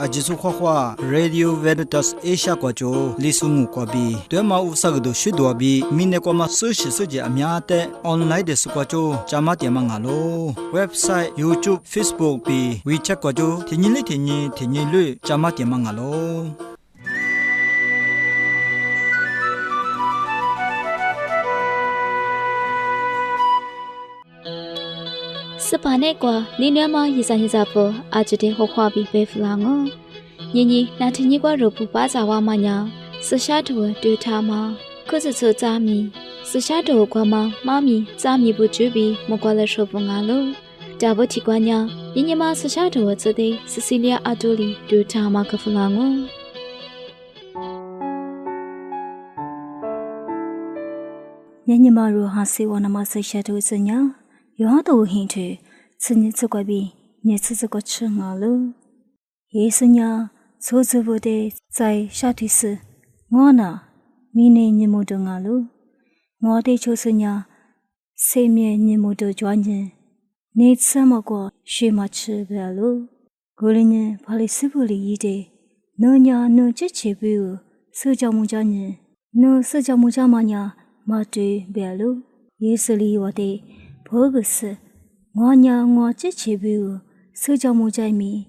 阿吉苏花花 Radio Veritas Asia 国州李苏木国比对马乌萨个都许多比明年国马苏西苏吉阿米亚的 online 的苏国州加马点嘛咯 website YouTube Facebook 比 WeChat 国州天尼率加马点嘛咯。斯巴内瓜，你娘妈一三一三不，阿吉的好话比被弗朗哦。你那天你瓜肉不把杂话嘛呀？是下头对他嘛？可是做杂米，是下头瓜嘛？妈咪杂米不准备，莫瓜来说不安喽。大不提瓜呀，你娘妈是下头做的，是西利亚阿多里对他嘛个弗朗哦。你娘妈如何希望那么是下头怎样？有好多兴趣，吃你这个比你吃这个吃啊喽。也是呀，做这不的在下头时，我呢，明年你没得啊喽。我的就是呀，生命你没得专业，你吃么个学么吃不喽？过了呢，怕你是不理的，那呀，那这吃不哟，社交木家呢，那社交木家嘛呀，嘛对不喽？也是理我的。不过是，我呀，我这吃不哟，社交木家米，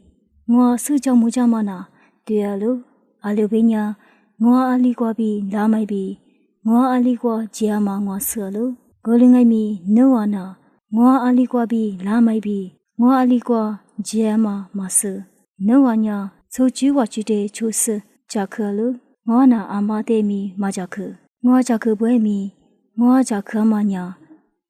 我社交木家嘛呐，对啊喽，阿刘边呀，我阿里瓜比拉麦比，我阿里瓜家嘛我舍喽，过了爱米no啊呐，我阿里瓜比拉麦比，我阿里瓜家嘛舍，no啊呀，做句话句的就是加克喽，我呐阿妈的米嘛加克，我加克不爱米，我加克嘛呀。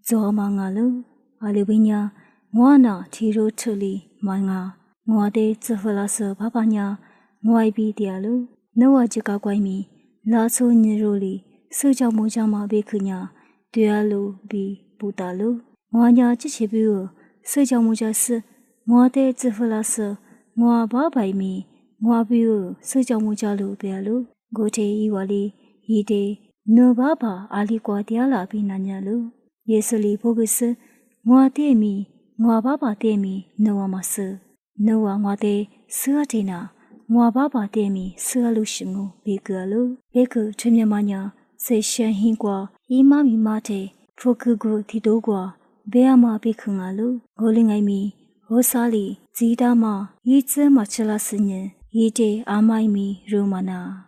做嘛啊喽，阿刘边呀，我呢提入处理嘛啊，我的支付拉手爸爸呀，我爱比的喽，那我就搞怪米，拉出你肉里，社交木家嘛别去呀，对啊喽比不打喽，我呀这些比如社交木家是，我的支付拉手，我爸爸米，我比如社交木家喽别喽，我这一话里，一的那爸爸阿里瓜的拉比那呀喽。也是里不过是，我爹米，我爸爸爹米，那我嘛是，那我的是的呢，我爸爸爹米是路行哦，别个喽，别个前面嘛呀，在相信过，伊妈咪妈的，不个个提多过，别阿妈别看啊喽，我另外米，我啥里，知道嘛，一直嘛吃了10年，一直阿妈咪肉嘛呐。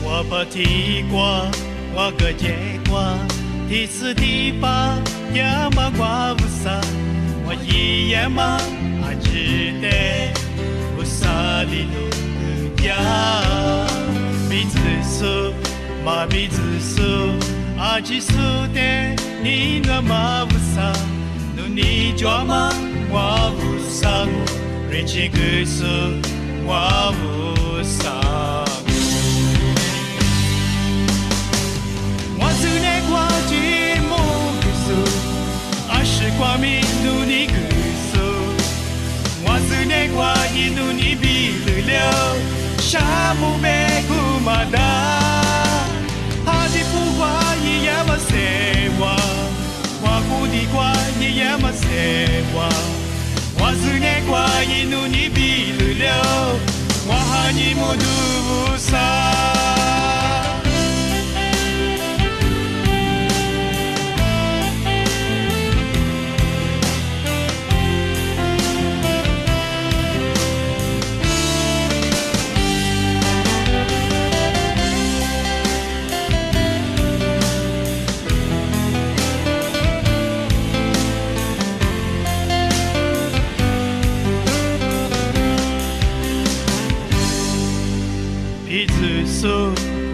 我不提过，我个结果，第四第八也嘛挂不上，我一夜嘛阿记得，不啥里路呀，鼻子数嘛鼻子数，阿记数的你那嘛不上，努你抓嘛我不上，瑞奇个数我不上。kwa minu ni guso wazu ne kwa inu ni bilulyo shamu be kumada hadi pu kwa yama sewa wa ku di kwa yama sewa wazu ne kwa inu ni bilulyo wa hani modu sa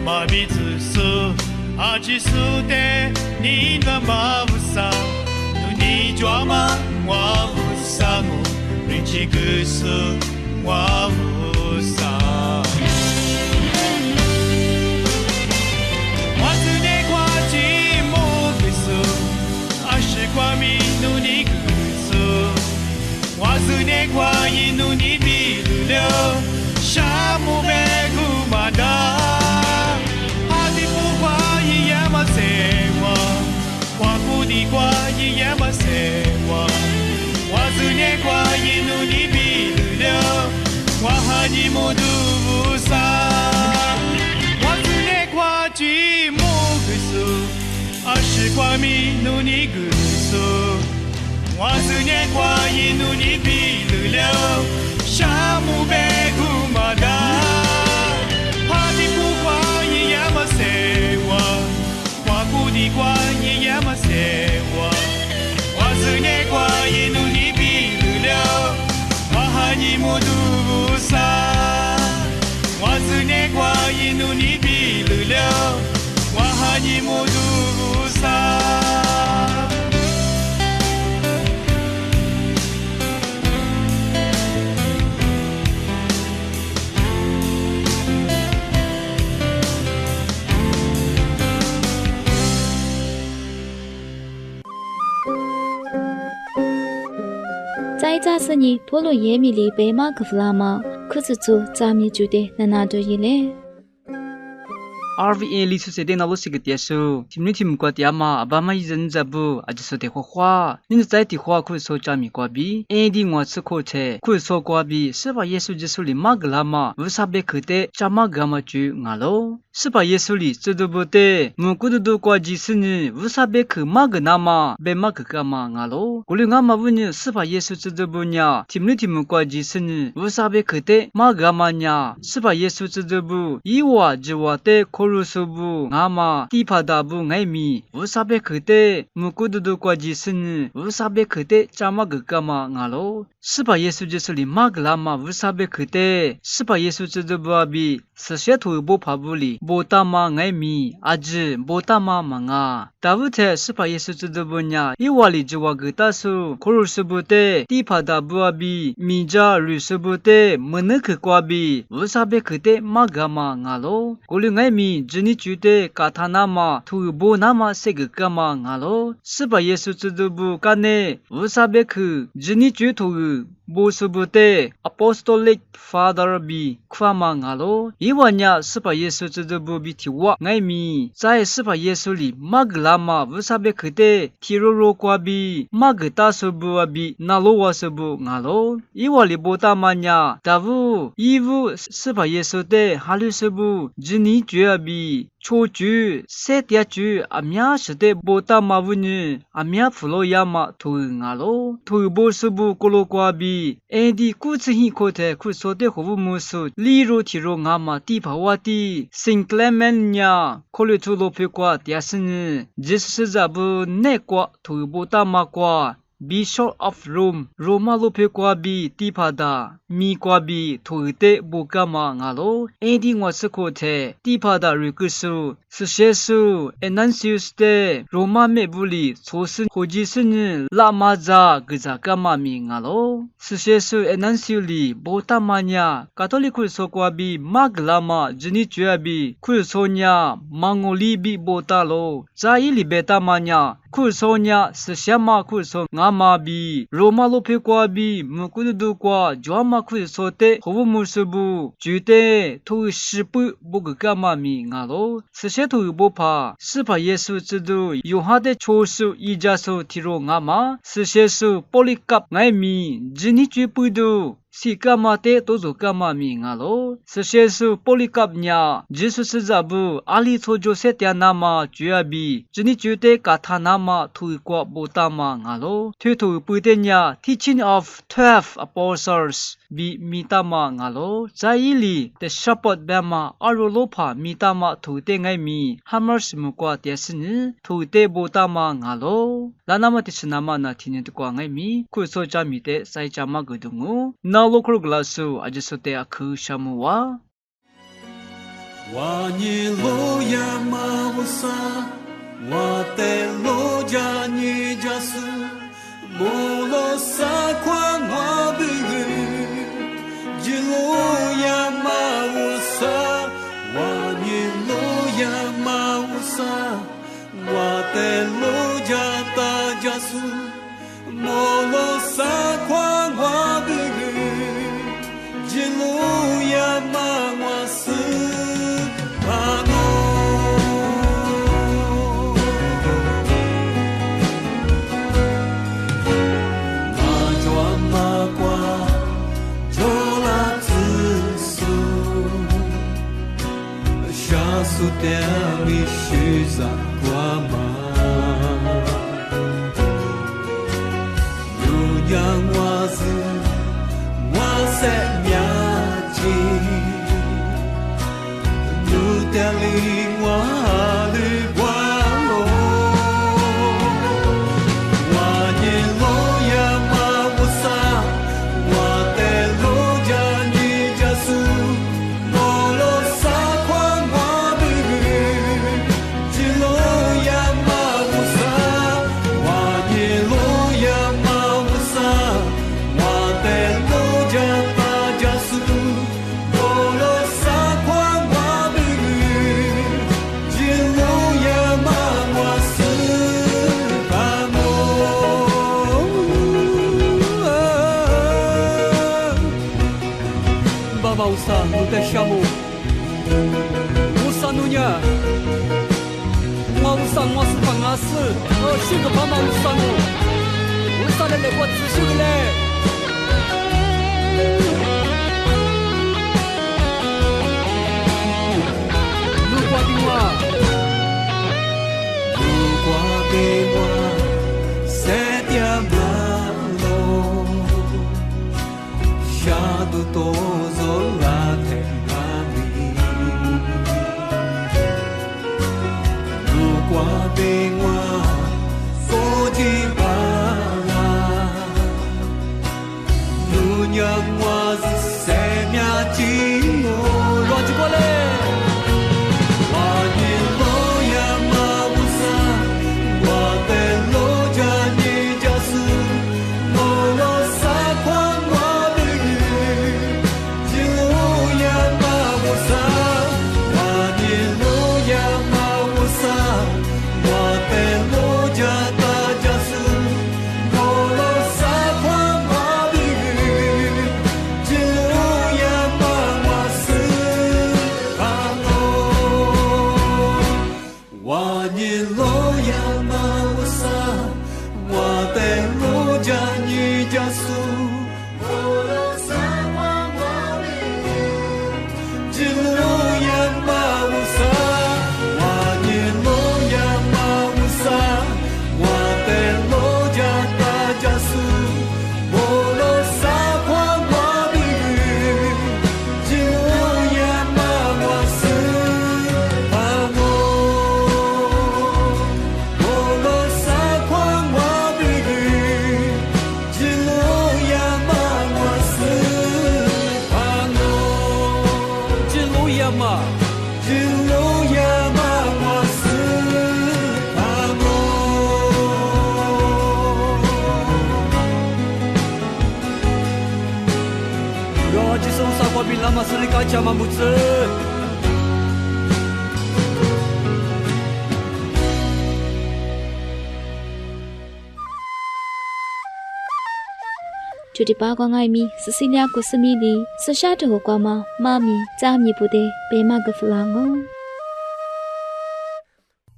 ma bizu su aji su de ni na ma busa nu ni jwa ma wa busa mo richi gu su wa busa wa zu ne kwa ji mo busu ashi kwa mi nu ni gu su wa zu 하니 모두 부사 와스네 과지 모그수 아시과미 눈이 그수 와스네 과이 눈이 비르려 샤무베 구마다 하디구 과이 야마세와 과구디 과이 야마세와 와스네 과이 눈이 비르려 와하니 모두 부사 와스네 과이 눈이 비르려 와하니 모두 부사在扎斯尼波罗耶米里贝马克弗拉玛，可是做扎米主的那哪多伊嘞？RVA 里出现的那路是个电视，听没听过的嘛？爸妈一人在不，就说的话，你在的话可以说加米瓜比，的我吃口车，可以说瓜比，是把耶稣基督里马格拉嘛，为啥别去的加马格嘛就俺喽？是把耶稣里这都不得，我估计都瓜几十年，为啥别去马格那嘛，别马格干嘛俺喽？过来俺嘛问你，是把耶稣这都不呢？听没听过几十年，为啥别去的马格嘛呢？是把耶稣这都不，一话就话的。루수부 나마 티파다부 나이미 우사베 그때 무쿠두두 과지스니 우사베 그때 짜마 그까마 나로 스바 예수지슬리 마글라마 우사베 그때 스바 예수지드부아비 스셰토보 파불리 보타마 나이미 아즈 보타마 망아 다부테 스바 예수지드부냐 이왈리 지와 그따수 코루스부때 티파다부아비 미자 루스부때 무느크과비 우사베 그때 마가마 나로 골리 나이미 지니 주데 카타나마 투보나마 세그까마 나로 스바 예수지드부 까네 우사베크 지니 주토 보스부테 아포스톨릭 파더 비 크와마 나로 이와냐 스바 예수지드부 비티와 나이미 자에 스바 예수리 마글라마 우사베크데 티로로과비 마그타스부아비 나로와스부 나로 이와리 보타마냐 다부 이부 스바 예수데 할루스부 지니 주아비 초주 세티아주 아미아스데 보타마부니 아미아 플로야마 토응아로 토보스부 콜로과비 에디 쿠츠히 코테 쿠소데 호부무스 리로 티로 나마 티바와티 싱클레멘냐 콜리투로페과 디아스니 지스자부 네과 토보타마과 Bishop of Rome, Roma lope kwabi tipada, mi kwabi toite bokama ngalo, edi ngwasekote, tipada rikusu, sushesu, enansius de, Roma mebuli, sosun hojisuni, lamaza, gizakama mi ngalo, sushesu enansiuli, botamanya, katolikul sokwabi, maglama, jinichuabi, kulsonya, mangolibi botalo, zaili betamanya, kulsonya, sishama kulson, 마비 로마로페 과비 무쿠두 과 조아마 쿠소테 호부무스부 주데 토시부 보그까마미 나로 스셰토 보파 스바 예수 지도 요하데 초수 이자소 티로 나마 스셰수 폴리캅 나이미 지니쥐부두 시까마테 도조까마미 나로 스셰수 폴리캅냐 지수스자부 알리소조세티아나마 주야비 지니주데 가타나마 투이과 보타마 나로 퇴토 부데냐 teaching of 12 apostles bi mitama ngalo zaili the shepherd bema arolopa mitama thude ngai mi hammers mukwa tesni thude botama ngalo lanama tisnama na thinin kwa ngai mi kuso chami te sai chama gudungu nalokro glasu ajisote akhu shamuwa wani loya mawsa wate loja ni jasu Molo sakwa ngwabigu Jiloya mausa Waniloya mausa Wateloja tajasu Molo sakwa ngwabigu Jiloya mausa mi shuza kwama Nunyang wazu wase myaji Nuteli wali walo Wanye loya mawusa Wate loja ni jasu Molo sakwa mwabu Jiloya mawusa Wanye loya mawusa Wate loja ta jasu Molo sakwa mwabu Jiloya mawasu Pamo Baba usa, não te chamo Usa nunya Uma usa nosso pangaço Xinga pama usa no Usa lele kwa tsu le Lugua bingwa Lugua bingwa Setia malo Shadu tozo la tengami Lugua bingwa Soji bala Nunyang wazi semya jino Loji kole Wani loya mawusa Wate loja ni jasu Molo sakwa mwabu Jiloya mawusa Wani loya mawusa Wate loja ta jasu Molo sakwa mwabu Jiloya mawasu Pano Wani loya mawusa Wate loja ni jasu Molo sakwa mwabu Jiloya mawusa Wani loya mawusa Wate loja ta jasu Molo sakwa mwabu Jiloya mawasu Pamo Molo sakwa mwabu Jiloya mawasu Pamo Jiloya mawasu Pamo Roji song sakwa bilama selika chama mutse就地八卦爱米，是新两个是米里，是下头瓜嘛，妈咪咱米不得，白马个弗朗哦。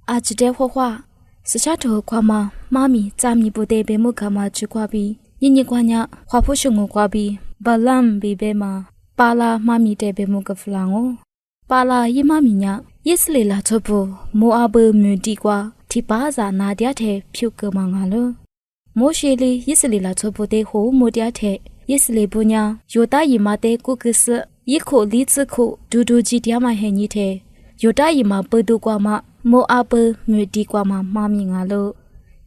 阿只得花花，是下头瓜嘛，妈咪咱米不得，白木卡嘛去瓜比，你瓜呀，花不熊我瓜比，巴兰比白嘛，巴拉妈咪得白木个弗朗哦，巴拉伊妈咪呀，也是来拉错不，莫阿伯没地瓜，提巴扎拿点忒飘个嘛阿了。摩西里也是里拉错不得和摩dia忒，也是里不娘有大姨妈的顾个是一口荔枝口，嘟嘟几点嘛黑你忒，有大姨妈不多瓜嘛，莫阿伯没地瓜嘛妈咪阿了，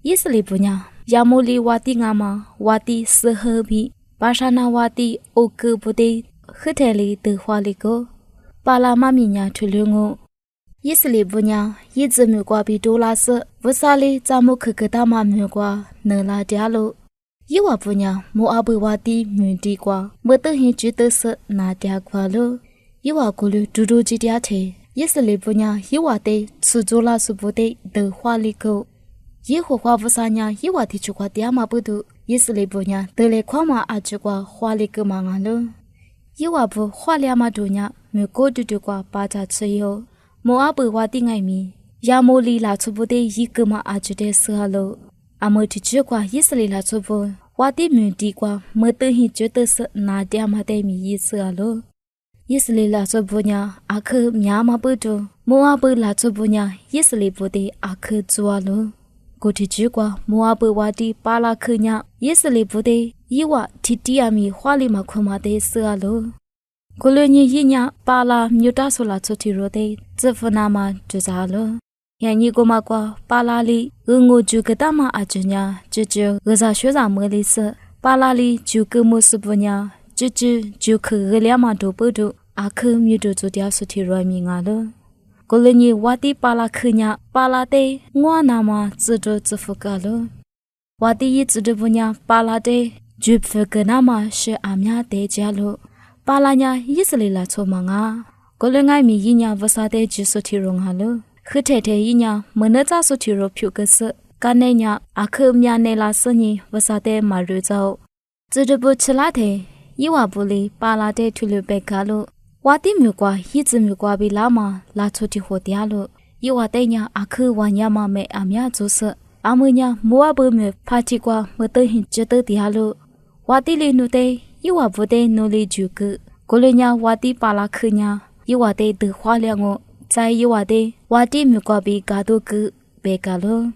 也是里不娘亚摩里瓦蒂阿嘛瓦蒂是何比，巴沙那瓦蒂欧个不得和忒里的话里个，巴拉妈咪娘出了我。也是里不娘，一直没瓜比多拉斯，为啥哩咱们去大妈没瓜，能拉掉喽？一话不娘，莫阿伯话的没地瓜，没得很觉得是拿掉瓜喽。一话过了嘟嘟几点忒，也是里不娘，一话的吃做拉是不得的话里口，一会话不啥娘，一话的去瓜爹妈不多，也是里不娘，得来夸嘛阿去瓜话里个嘛阿喽。一话不话俩嘛多娘，没过嘟嘟瓜把它吃哟。莫阿伯话的爱米，亚摩里拉出不得一个嘛阿觉得是哈喽，阿莫提去瓜也是里拉出不，话的没地瓜，没得很觉得是拿点嘛的米意思哈喽，也是里拉出不呢，阿克米亚嘛不多，摩阿伯拉做不呀，也是里不得阿克做了。过去去过摩阿伯瓦的巴拉克呀，也是里不得伊瓦提提阿米花里马库马的色了。过了年一年巴拉米达索拉做提罗的，这副那么就咋了？呀，你过嘛过巴拉里，我就个大马阿舅呀，就我学长莫里斯，巴拉里就个莫斯不呀，就去我俩嘛都不都，阿克米都做点索提罗米啊了。过了年瓦的巴拉克呀，巴拉的我那么自着自负个了。瓦的一自着不呀，巴拉的就负个那么是阿米亚的家了。巴拉呀，也是里来做忙啊。过了爱米一年不啥的就索提容哈了。和太太一年没那咋索提容票个是，干那年阿克米亚那拉生意不啥的马日走。自着不吃辣的，伊瓦不里巴拉的出了白个了。瓦的没挂，一直没挂比拉嘛，拉出去活掉了。伊瓦的呀，阿克瓦呀嘛没阿米亚做事，阿姆呀莫阿伯没怕起挂，没得很值得掉了。瓦的里努的，伊瓦不得努力就个，过了呀瓦的巴拉克呀，伊瓦的得花两我，在伊瓦的瓦的没挂比嘎多个白个了。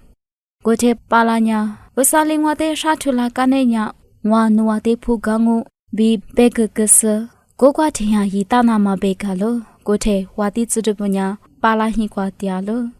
过去巴拉呀，我啥另外的杀出来干那呀，我努瓦的铺干我比白个是。过qua天下一大那么被卡了，过去瓦的自着不呀，巴拉一挂掉了。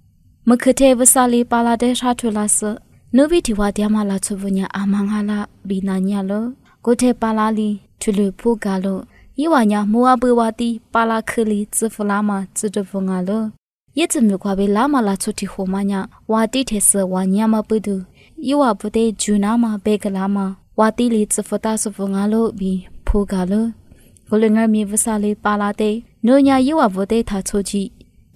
么可天不啥里巴拉的杀出来是，努比提瓦掉嘛拉出不呀阿忙哈啦比那呀了。过去巴拉里出了铺嘎了，伊瓦呀莫阿伯瓦的巴拉克里自负拉嘛自着不啊了。也只没挂被拉嘛拉出提火嘛呀，瓦的铁是瓦呀嘛不都，伊瓦不得就那么被个拉嘛，瓦的里自负大自负啊了比铺嘎了。过了二米不啥里巴拉的，诺呀伊瓦不得他出去，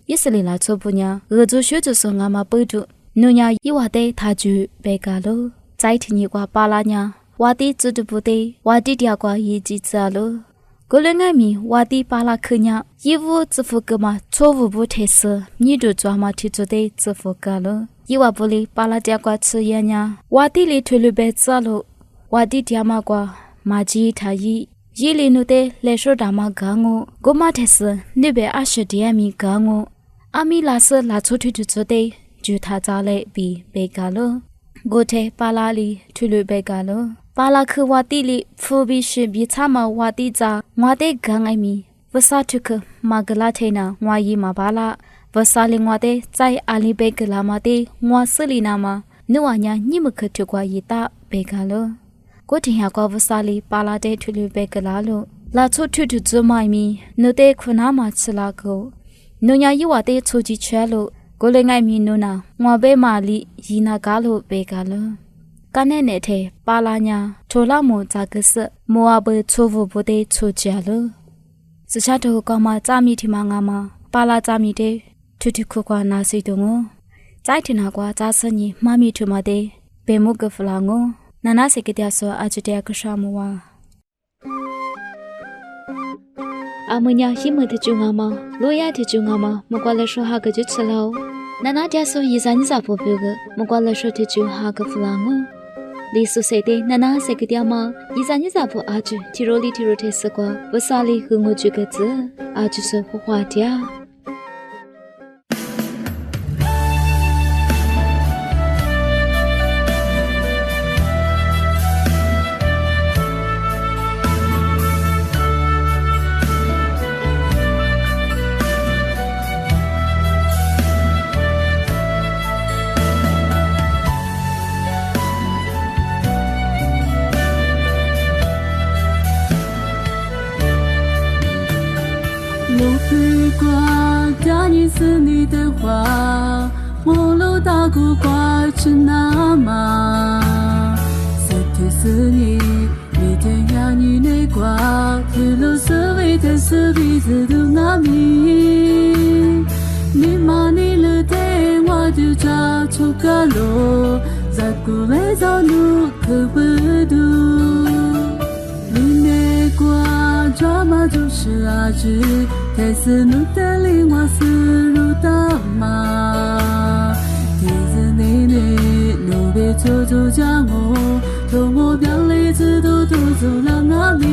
也是里来做不呀，做学就说俺嘛不住，诺呀伊瓦的他就被嘎了，再听你挂巴拉呀，瓦的做的不得，瓦的dia挂一几次了。过了二米瓦的巴拉克呀，伊乌自负个嘛，错误不特色，你就抓嘛提出的自负个了，伊瓦不里巴拉dia挂吃呀呀，瓦的里推了白子了，瓦的dia嘛挂马吉他伊。伊里努的来说大马讲我，我马特是那边20点米讲我，阿米拉是拉出去做的，就他早来比被干了。我在巴拉里出了被干了，巴拉克瓦地里伏笔是比他们瓦地在我的讲阿米，不啥出去马格拉天呐，我伊马巴拉，不啥令我的在阿里贝格拉马的我斯里那么，你话呀你们可去过一打被干了。过天下过不啥里巴拉的出了白个拉路，拉出去就做买米，侬得困难嘛吃拉个，侬呀伊话得出去吃路，过了爱米侬呐，我被马里伊那嘎路白个了。刚才那天巴拉呀，除了么咋个是，莫阿伯错误不得出去了。是下头干嘛咋米提嘛阿嘛，巴拉咋米的，出去苦瓜那谁懂哦？再听那瓜咋生意妈咪出嘛的，被木个弗朗哦。那哪些个dia说阿就dia个啥么哇？阿姆呀，希么的就阿嘛，罗亚的就阿嘛，莫过来说哈个就吃了。那哪dia说伊啥你咋不标个？莫过来说的就哈个弗朗哦。李苏说的那哪些个dia嘛，伊啥你咋不阿就提罗里提罗特斯瓜，不啥里和我就个字，阿就是不花dia。是你的话，我路大过挂去那嘛，是的是你，你的呀你那挂，一路是为的是彼此都那米，你妈你了的我就抓出个路，在古来找路可不读，你那挂抓嘛就是阿志。但是侬的灵我是如大马，天是你侬别走走家我，同我表里子都走了哪里？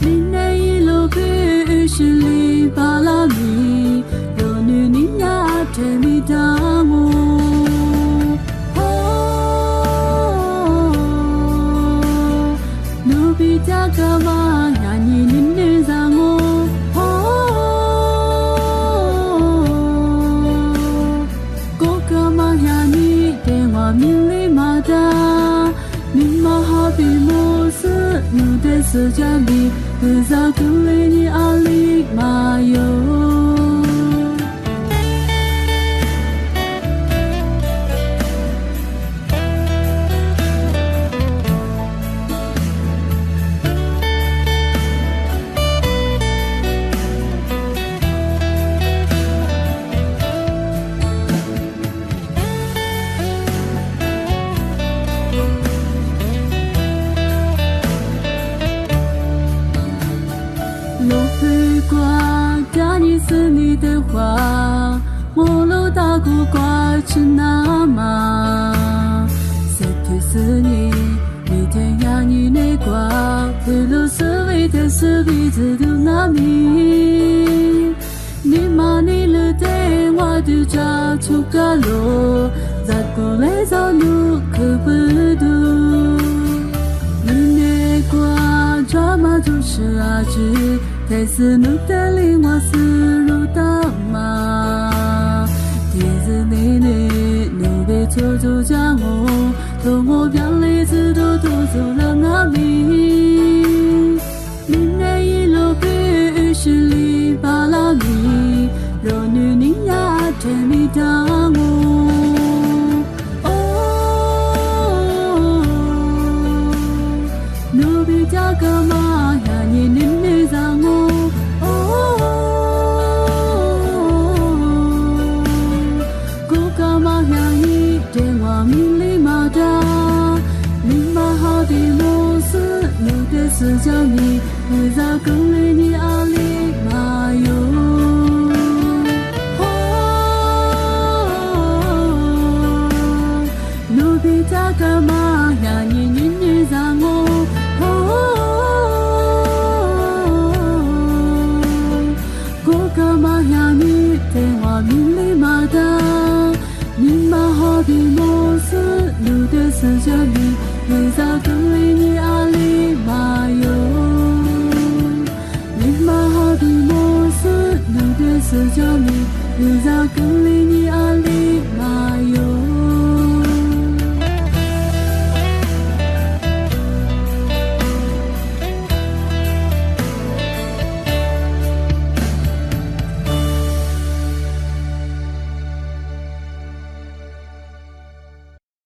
你那一路必是里巴拉米，路飞过，家里是你的话，我路大古怪去哪嘛？谁提示你？你天涯你内挂，回路是为的是彼此都难明。你妈你了的我的家出个路，在过来找路可不度。你内挂抓嘛就是阿志，但是路的令我思路大嘛。第日你路被走走家我。从我表里子都走了哪里？明年一路必须里巴拉米，若女你呀甜蜜当我。哦，努比加个嘛呀你你让我。哦，古个嘛呀一电话命里嘛的。是叫你回到更累你阿里马哟，哦，努比加个嘛呀你你让我，哦，过个嘛呀你电话命里马的，你嘛好比莫是路的是叫你回到更累你阿里马哟。是叫你，遇到更离。